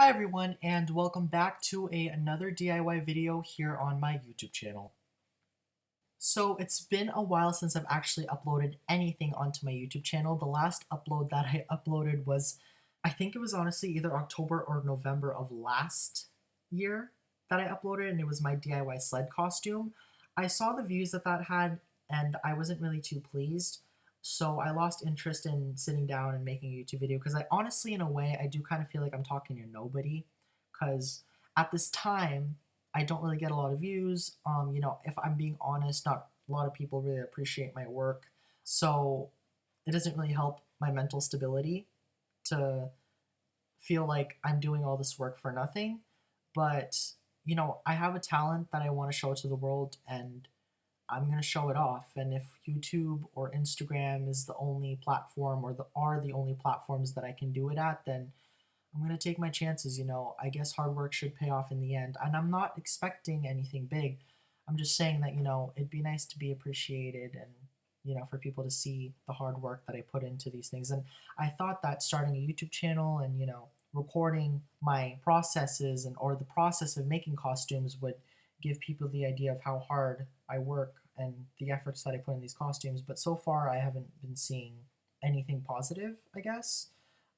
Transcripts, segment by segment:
Hi everyone, and welcome back to another DIY video here on my YouTube channel. So it's been a while since I've actually uploaded anything onto my YouTube channel. The last upload that I uploaded was, I think it was honestly either October or November of last year that I uploaded, and it was my DIY sled costume. I saw the views that had, and I wasn't really too pleased. So I lost interest in sitting down and making a YouTube video because I honestly, in a way, I do kind of feel like I'm talking to nobody because at this time, I don't really get a lot of views. If I'm being honest, not a lot of people really appreciate my work. So it doesn't really help my mental stability to feel like I'm doing all this work for nothing. But, I have a talent that I want to show to the world and I'm going to show it off. And if YouTube or Instagram is the only platform or are the only platforms that I can do it at, then I'm going to take my chances. I guess hard work should pay off in the end. And I'm not expecting anything big. I'm just saying that, it'd be nice to be appreciated and, for people to see the hard work that I put into these things. And I thought that starting a YouTube channel and, recording my processes or the process of making costumes would give people the idea of how hard I work and the efforts that I put in these costumes. But so far, I haven't been seeing anything positive, I guess.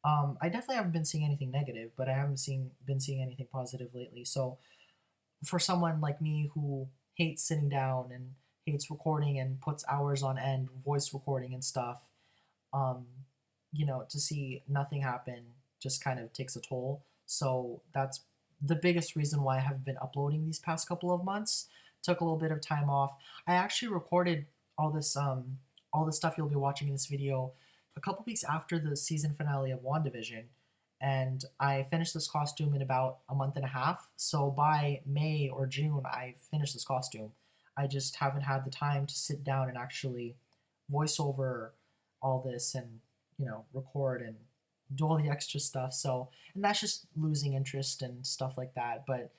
I definitely haven't been seeing anything negative, but I haven't been seeing anything positive lately. So for someone like me who hates sitting down and hates recording and puts hours on end voice recording and stuff, um, to see nothing happen just kind of takes a toll. So that's the biggest reason why I haven't been uploading these past couple of months. Took a little bit of time off. I actually recorded all this stuff you'll be watching in this video a couple weeks after the season finale of WandaVision, and I finished this costume in about a month and a half. So by May or June, I finished this costume. I just haven't had the time to sit down and actually voice over all this and record and do all the extra stuff. So, and that's just losing interest and stuff like that. But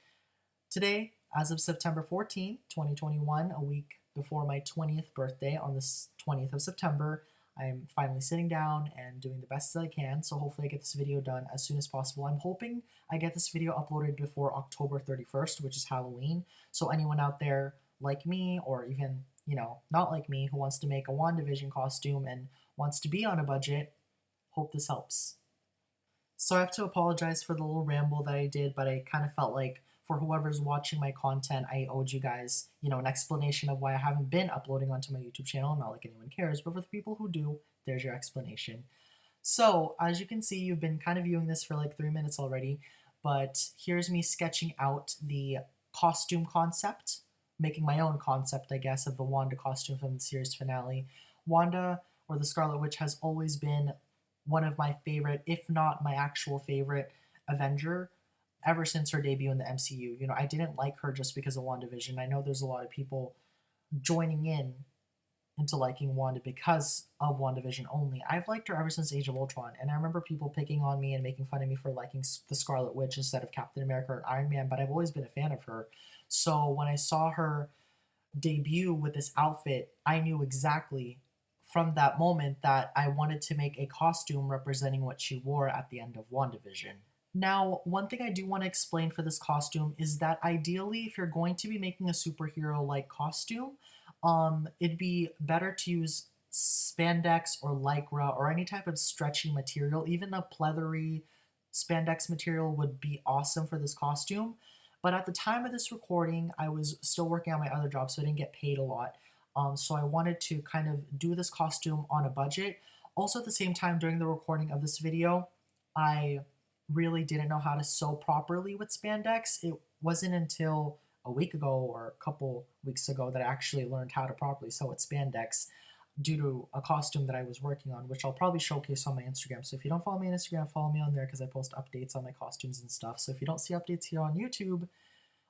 today, as of September 14th, 2021, a week before my 20th birthday, on this 20th of September, I'm finally sitting down and doing the best that I can. So hopefully I get this video done as soon as possible. I'm hoping I get this video uploaded before October 31st, which is Halloween. So anyone out there like me, or even, not like me, who wants to make a WandaVision costume and wants to be on a budget, hope this helps. So I have to apologize for the little ramble that I did, but I kind of felt like for whoever's watching my content, I owed you guys, an explanation of why I haven't been uploading onto my YouTube channel. Not like anyone cares, but for the people who do, there's your explanation. So, as you can see, you've been kind of viewing this for like 3 minutes already, but here's me sketching out the costume concept, making my own concept, I guess, of the Wanda costume from the series finale. Wanda, or the Scarlet Witch, has always been one of my favorite, if not my actual favorite, Avenger ever since her debut in the MCU. I didn't like her just because of WandaVision. I know there's a lot of people joining in into liking Wanda because of WandaVision only. I've liked her ever since Age of Ultron, and I remember people picking on me and making fun of me for liking the Scarlet Witch instead of Captain America or Iron Man, but I've always been a fan of her. So when I saw her debut with this outfit, I knew exactly from that moment that I wanted to make a costume representing what she wore at the end of WandaVision. Now, one thing I do want to explain for this costume is that ideally, if you're going to be making a superhero-like costume, it'd be better to use spandex or lycra or any type of stretchy material. Even a pleathery spandex material would be awesome for this costume. But at the time of this recording, I was still working on my other job, so I didn't get paid a lot. So I wanted to kind of do this costume on a budget. Also, at the same time, during the recording of this video, I really didn't know how to sew properly with spandex. It wasn't until a week ago or a couple weeks ago that I actually learned how to properly sew with spandex due to a costume that I was working on, which I'll probably showcase on my Instagram. So if you don't follow me on Instagram, follow me on there because I post updates on my costumes and stuff. So if you don't see updates here on YouTube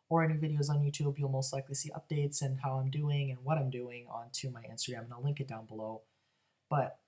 or any videos on YouTube, you'll most likely see updates and how I'm doing and what I'm doing onto my Instagram, and I'll link it down below. But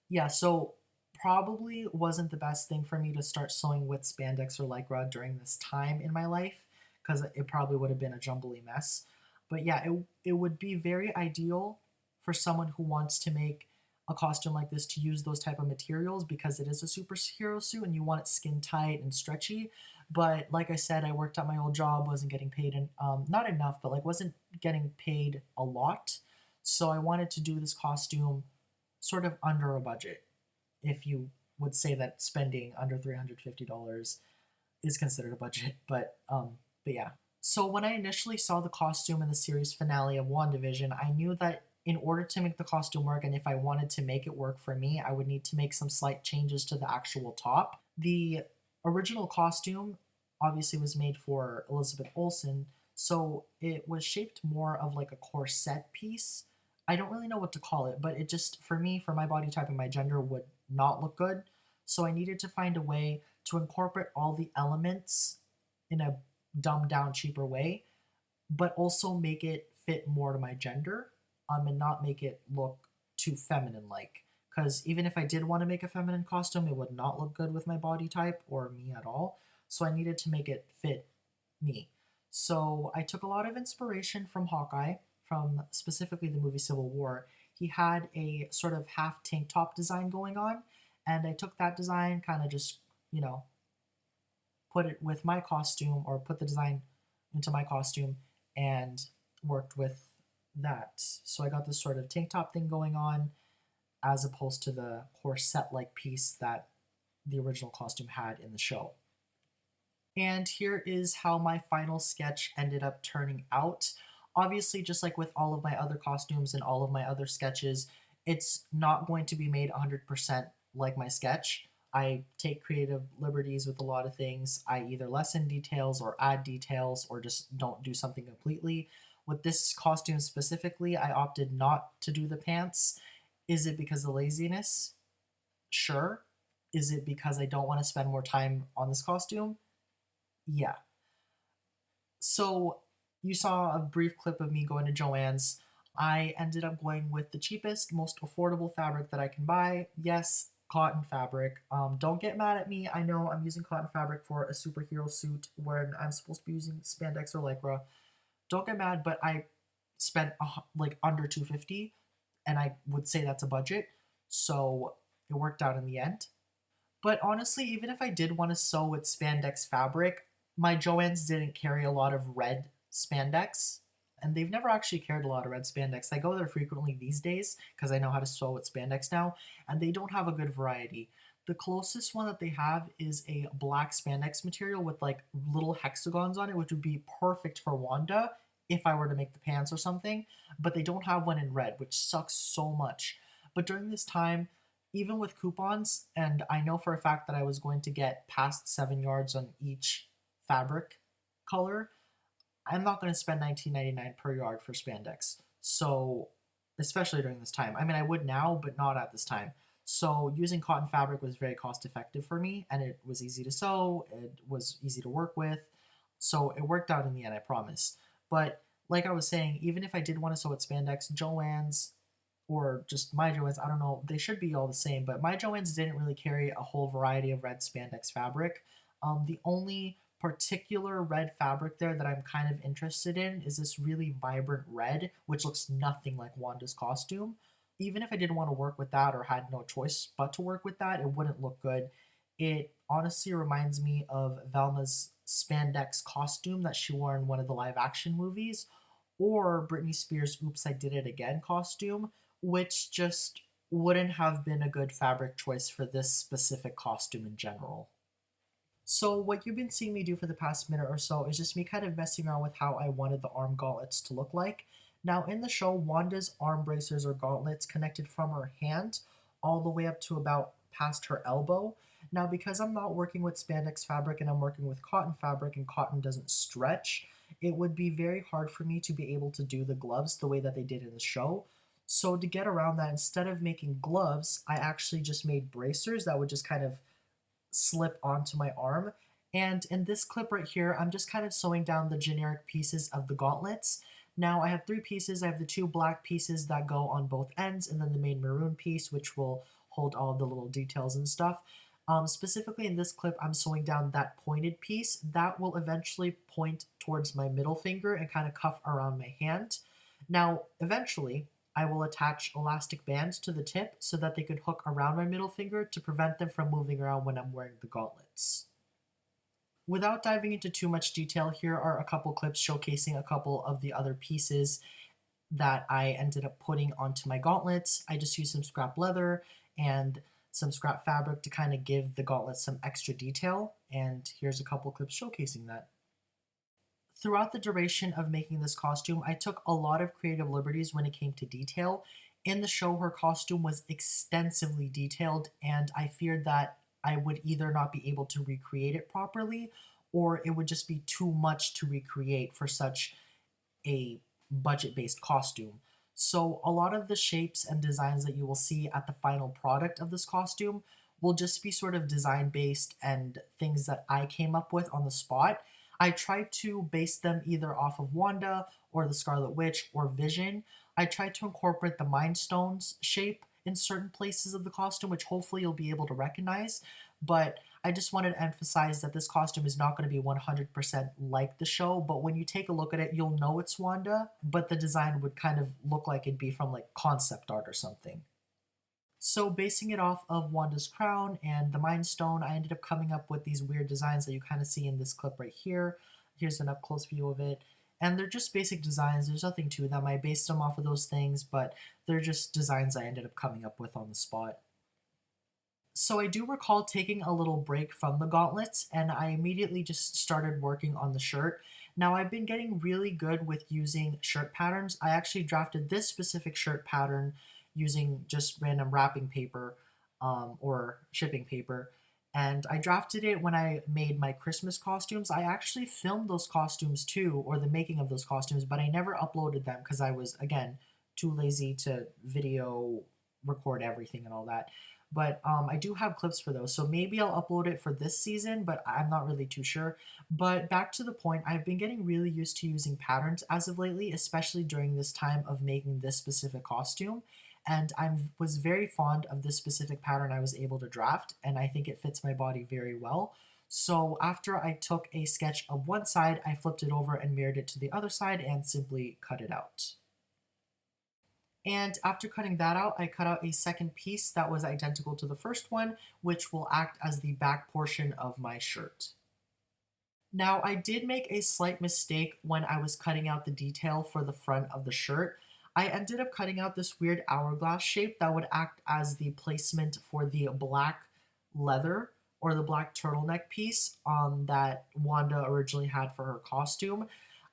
yeah, so probably wasn't the best thing for me to start sewing with spandex or lycra during this time in my life because it probably would have been a jumbly mess. But yeah, it would be very ideal for someone who wants to make a costume like this to use those type of materials because it is a superhero suit and you want it skin tight and stretchy. But like I said, I worked at my old job, wasn't getting paid, and not enough, but like wasn't getting paid a lot. So I wanted to do this costume sort of under a budget, if you would say that spending under $350 is considered a budget. But yeah. So when I initially saw the costume in the series finale of WandaVision, I knew that in order to make the costume work, and if I wanted to make it work for me, I would need to make some slight changes to the actual top. The original costume obviously was made for Elizabeth Olsen, so it was shaped more of like a corset piece. I don't really know what to call it, but it just, for me, for my body type and my gender, would not look good. So I needed to find a way to incorporate all the elements in a dumbed down, cheaper way, but also make it fit more to my gender, and not make it look too feminine like. Because even if I did want to make a feminine costume, it would not look good with my body type or me at all. So I needed to make it fit me. So I took a lot of inspiration from Hawkeye, from specifically the movie Civil War. He had a sort of half tank top design going on, and I took that design, kind of just, put it with my costume, or put the design into my costume, and worked with that. So I got this sort of tank top thing going on, as opposed to the corset-like piece that the original costume had in the show. And here is how my final sketch ended up turning out. Obviously, just like with all of my other costumes and all of my other sketches, it's not going to be made 100% like my sketch. I take creative liberties with a lot of things. I either lessen details or add details, or just don't do something completely. With this costume specifically, I opted not to do the pants. Is it because of laziness? Sure. Is it because I don't want to spend more time on this costume? Yeah. So you saw a brief clip of me going to Joann's. I ended up going with the cheapest, most affordable fabric that I can buy. Yes, cotton fabric. Don't get mad at me. I know I'm using cotton fabric for a superhero suit when I'm supposed to be using spandex or lycra. Don't get mad, but I spent like under $250, and I would say that's a budget. So it worked out in the end. But honestly, even if I did want to sew with spandex fabric, my Joann's didn't carry a lot of red spandex, and they've never actually carried a lot of red spandex. I go there frequently these days because I know how to sew with spandex now, and they don't have a good variety. The closest one that they have is a black spandex material with like little hexagons on it, which would be perfect for Wanda if I were to make the pants or something, but they don't have one in red, which sucks so much. But during this time, even with coupons, and I know for a fact that I was going to get past 7 yards on each fabric color, I'm not going to spend $19.99 per yard for spandex. So, especially during this time. I mean, I would now, but not at this time. So, using cotton fabric was very cost effective for me, and it was easy to sew, it was easy to work with. So, it worked out in the end, I promise. But, like I was saying, even if I did want to sew with spandex, Joann's, or just my Joann's, I don't know, they should be all the same, but my Joann's didn't really carry a whole variety of red spandex fabric. The only particular red fabric there that I'm kind of interested in is this really vibrant red, which looks nothing like Wanda's costume. Even if I didn't want to work with that or had no choice but to work with that, it wouldn't look good. It honestly reminds me of Velma's spandex costume that she wore in one of the live action movies, or Britney Spears' Oops, I Did It Again costume, which just wouldn't have been a good fabric choice for this specific costume in general. So what you've been seeing me do for the past minute or so is just me kind of messing around with how I wanted the arm gauntlets to look like. Now in the show, Wanda's arm bracers or gauntlets connected from her hand all the way up to about past her elbow. Now because I'm not working with spandex fabric and I'm working with cotton fabric and cotton doesn't stretch, it would be very hard for me to be able to do the gloves the way that they did in the show. So to get around that, instead of making gloves, I actually just made bracers that would just kind of slip onto my arm. And in this clip right here, I'm just kind of sewing down the generic pieces of the gauntlets. Now I have 3 pieces. I have the 2 black pieces that go on both ends, and then the main maroon piece, which will hold all the little details and stuff. Specifically in this clip, I'm sewing down that pointed piece. That will eventually point towards my middle finger and kind of cuff around my hand. Now, eventually, I will attach elastic bands to the tip so that they could hook around my middle finger to prevent them from moving around when I'm wearing the gauntlets. Without diving into too much detail, here are a couple clips showcasing a couple of the other pieces that I ended up putting onto my gauntlets. I just used some scrap leather and some scrap fabric to kind of give the gauntlets some extra detail, and here's a couple clips showcasing that. Throughout the duration of making this costume, I took a lot of creative liberties when it came to detail. In the show, her costume was extensively detailed, and I feared that I would either not be able to recreate it properly, or it would just be too much to recreate for such a budget-based costume. So a lot of the shapes and designs that you will see at the final product of this costume will just be sort of design based and things that I came up with on the spot. I tried to base them either off of Wanda or the Scarlet Witch or Vision. I tried to incorporate the Mind Stones shape in certain places of the costume, which hopefully you'll be able to recognize. But I just wanted to emphasize that this costume is not going to be 100% like the show, but when you take a look at it, you'll know it's Wanda, but the design would kind of look like it'd be from like concept art or something. So basing it off of Wanda's crown and the Mind Stone, I ended up coming up with these weird designs that you kind of see in this clip right here. Here's an up-close view of it. And they're just basic designs. There's nothing to them. I based them off of those things, but they're just designs I ended up coming up with on the spot. So I do recall taking a little break from the gauntlets, and I immediately just started working on the shirt. Now I've been getting really good with using shirt patterns. I actually drafted this specific shirt pattern using just random wrapping paper or shipping paper. And I drafted it when I made my Christmas costumes. I actually filmed those costumes too, or the making of those costumes, but I never uploaded them because I was, again, too lazy to video record everything and all that. But I do have clips for those, so maybe I'll upload it for this season, but I'm not really too sure. But back to the point, I've been getting really used to using patterns as of lately, especially during this time of making this specific costume. And I was very fond of this specific pattern I was able to draft, and I think it fits my body very well. So after I took a sketch of one side, I flipped it over and mirrored it to the other side and simply cut it out. And after cutting that out, I cut out a second piece that was identical to the first one, which will act as the back portion of my shirt. Now, I did make a slight mistake when I was cutting out the detail for the front of the shirt. I ended up cutting out this weird hourglass shape that would act as the placement for the black leather or the black turtleneck piece that Wanda originally had for her costume.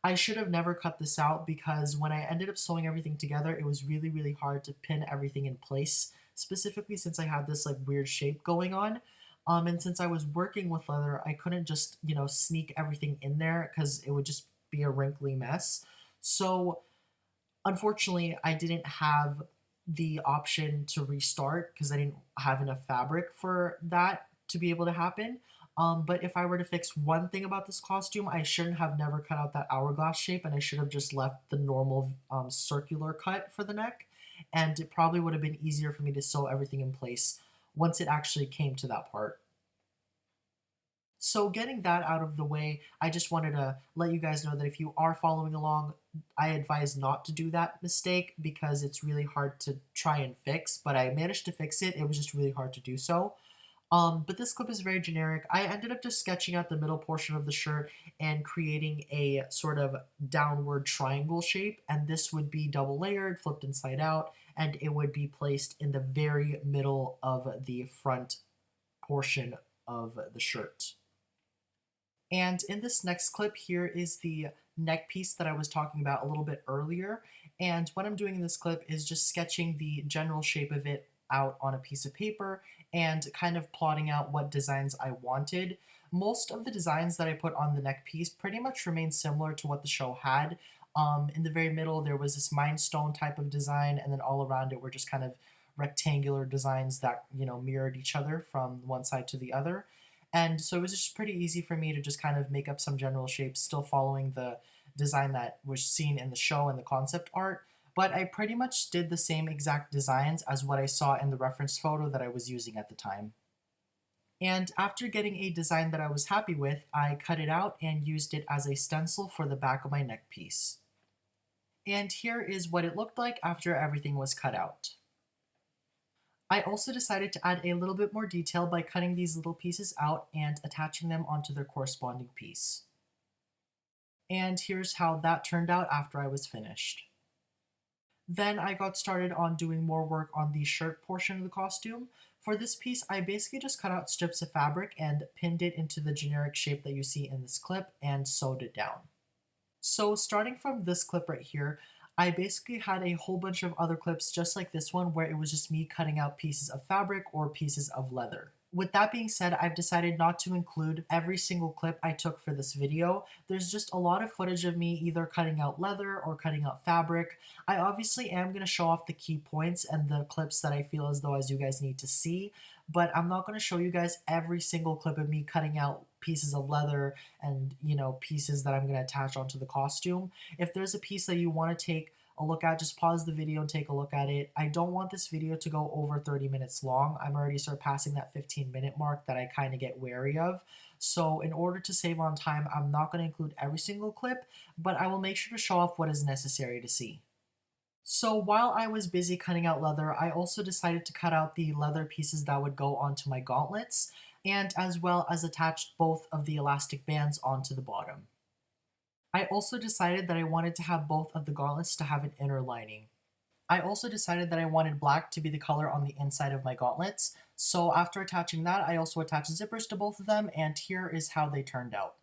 I should have never cut this out because when I ended up sewing everything together, it was really, really hard to pin everything in place, specifically since I had this like weird shape going on. And since I was working with leather, I couldn't just, sneak everything in there because it would just be a wrinkly mess. So unfortunately, I didn't have the option to restart because I didn't have enough fabric for that to be able to happen. But if I were to fix one thing about this costume, I shouldn't have never cut out that hourglass shape, and I should have just left the normal circular cut for the neck, and it probably would have been easier for me to sew everything in place once it actually came to that part. So getting that out of the way, I just wanted to let you guys know that if you are following along, I advise not to do that mistake because it's really hard to try and fix, but I managed to fix it. It was just really hard to do so. But this clip is very generic. I ended up just sketching out the middle portion of the shirt and creating a sort of downward triangle shape, and this would be double layered, flipped inside out, and it would be placed in the very middle of the front portion of the shirt. And in this next clip here is the neck piece that I was talking about a little bit earlier. And what I'm doing in this clip is just sketching the general shape of it out on a piece of paper and kind of plotting out what designs I wanted. Most of the designs that I put on the neck piece pretty much remain similar to what the show had. In the very middle, there was this Mind Stone type of design, and then all around it were just kind of rectangular designs that, mirrored each other from one side to the other. And so it was just pretty easy for me to just kind of make up some general shapes, still following the design that was seen in the show and the concept art. But I pretty much did the same exact designs as what I saw in the reference photo that I was using at the time. And after getting a design that I was happy with, I cut it out and used it as a stencil for the back of my neck piece. And here is what it looked like after everything was cut out. I also decided to add a little bit more detail by cutting these little pieces out and attaching them onto their corresponding piece. And here's how that turned out after I was finished. Then I got started on doing more work on the shirt portion of the costume. For this piece, I basically just cut out strips of fabric and pinned it into the generic shape that you see in this clip and sewed it down. So starting from this clip right here, I basically had a whole bunch of other clips just like this one where it was just me cutting out pieces of fabric or pieces of leather. With that being said, I've decided not to include every single clip I took for this video. There's just a lot of footage of me either cutting out leather or cutting out fabric. I obviously am going to show off the key points and the clips that I feel as though as you guys need to see, but I'm not going to show you guys every single clip of me cutting out pieces of leather and, pieces that I'm going to attach onto the costume. If there's a piece that you want to take a look at, just pause the video and take a look at it. I don't want this video to go over 30 minutes long. I'm already surpassing that 15-minute mark that I kind of get wary of. So in order to save on time, I'm not going to include every single clip, but I will make sure to show off what is necessary to see. So while I was busy cutting out leather, I also decided to cut out the leather pieces that would go onto my gauntlets, and as well as attached both of the elastic bands onto the bottom. I also decided that I wanted to have both of the gauntlets to have an inner lining. I also decided that I wanted black to be the color on the inside of my gauntlets, so after attaching that, I also attached zippers to both of them, and here is how they turned out.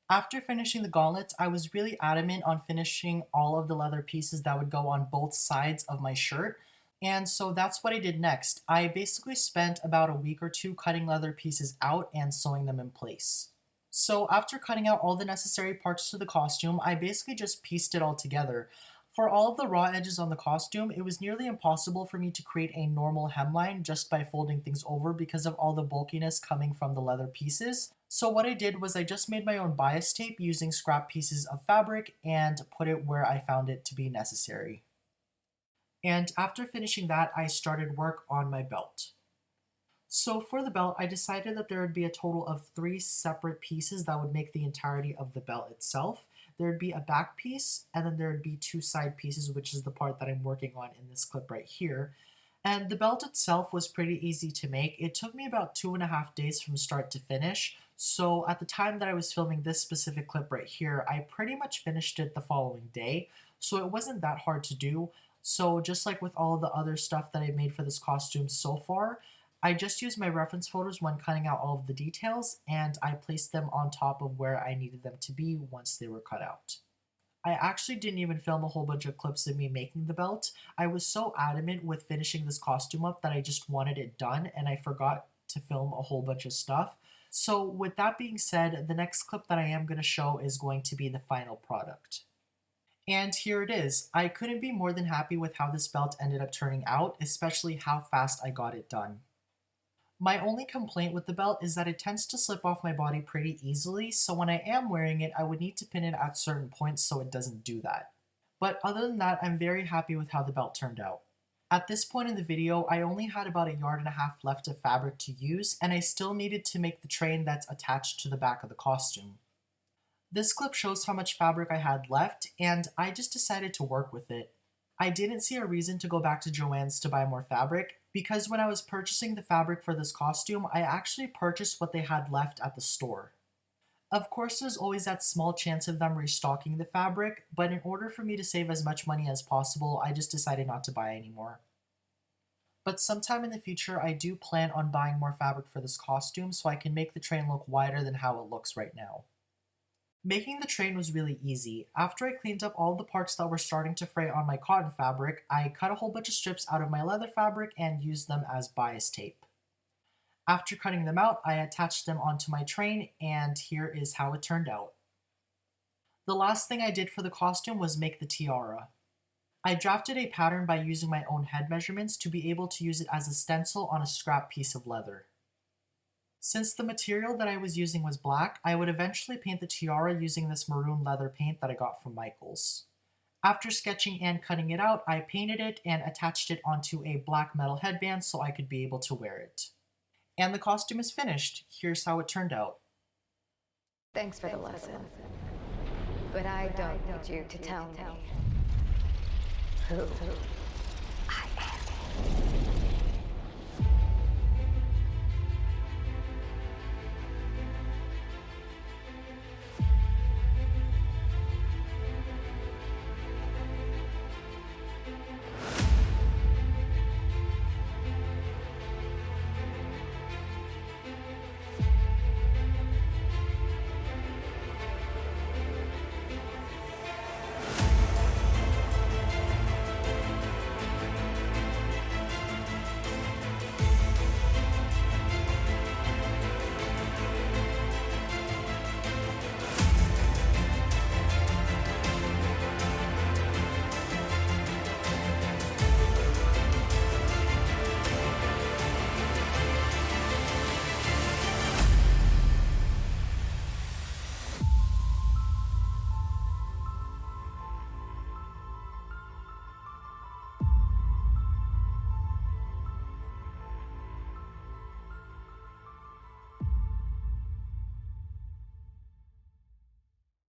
After finishing the gauntlets, I was really adamant on finishing all of the leather pieces that would go on both sides of my shirt, and so that's what I did next. I basically spent about a week or two cutting leather pieces out and sewing them in place. So after cutting out all the necessary parts to the costume, I basically just pieced it all together. For all of the raw edges on the costume, it was nearly impossible for me to create a normal hemline just by folding things over because of all the bulkiness coming from the leather pieces. So what I did was I just made my own bias tape using scrap pieces of fabric and put it where I found it to be necessary. And after finishing that, I started work on my belt. So for the belt, I decided that there would be a total of 3 separate pieces that would make the entirety of the belt itself. There would be a back piece, and then there would be 2 side pieces, which is the part that I'm working on in this clip right here. And the belt itself was pretty easy to make. It took me about 2.5 days from start to finish. So at the time that I was filming this specific clip right here, I pretty much finished it the following day. So it wasn't that hard to do. So just like with all of the other stuff that I've made for this costume so far, I just used my reference photos when cutting out all of the details, and I placed them on top of where I needed them to be once they were cut out. I actually didn't even film a whole bunch of clips of me making the belt. I was so adamant with finishing this costume up that I just wanted it done, and I forgot to film a whole bunch of stuff. So with that being said, the next clip that I am going to show is going to be the final product. And here it is. I couldn't be more than happy with how this belt ended up turning out, especially how fast I got it done. My only complaint with the belt is that it tends to slip off my body pretty easily, so when I am wearing it, I would need to pin it at certain points so it doesn't do that. But other than that, I'm very happy with how the belt turned out. At this point in the video, I only had about 1.5 yards left of fabric to use, and I still needed to make the train that's attached to the back of the costume. This clip shows how much fabric I had left, and I just decided to work with it. I didn't see a reason to go back to Joann's to buy more fabric, because when I was purchasing the fabric for this costume, I actually purchased what they had left at the store. Of course, there's always that small chance of them restocking the fabric, but in order for me to save as much money as possible, I just decided not to buy anymore. But sometime in the future, I do plan on buying more fabric for this costume so I can make the train look wider than how it looks right now. Making the train was really easy. After I cleaned up all the parts that were starting to fray on my cotton fabric, I cut a whole bunch of strips out of my leather fabric and used them as bias tape. After cutting them out, I attached them onto my train, and here is how it turned out. The last thing I did for the costume was make the tiara. I drafted a pattern by using my own head measurements to be able to use it as a stencil on a scrap piece of leather. Since the material that I was using was black, I would eventually paint the tiara using this maroon leather paint that I got from Michaels. After sketching and cutting it out, I painted it and attached it onto a black metal headband so I could be able to wear it. And the costume is finished. Here's how it turned out. Thanks for the lesson. But I don't need you to tell me who I am.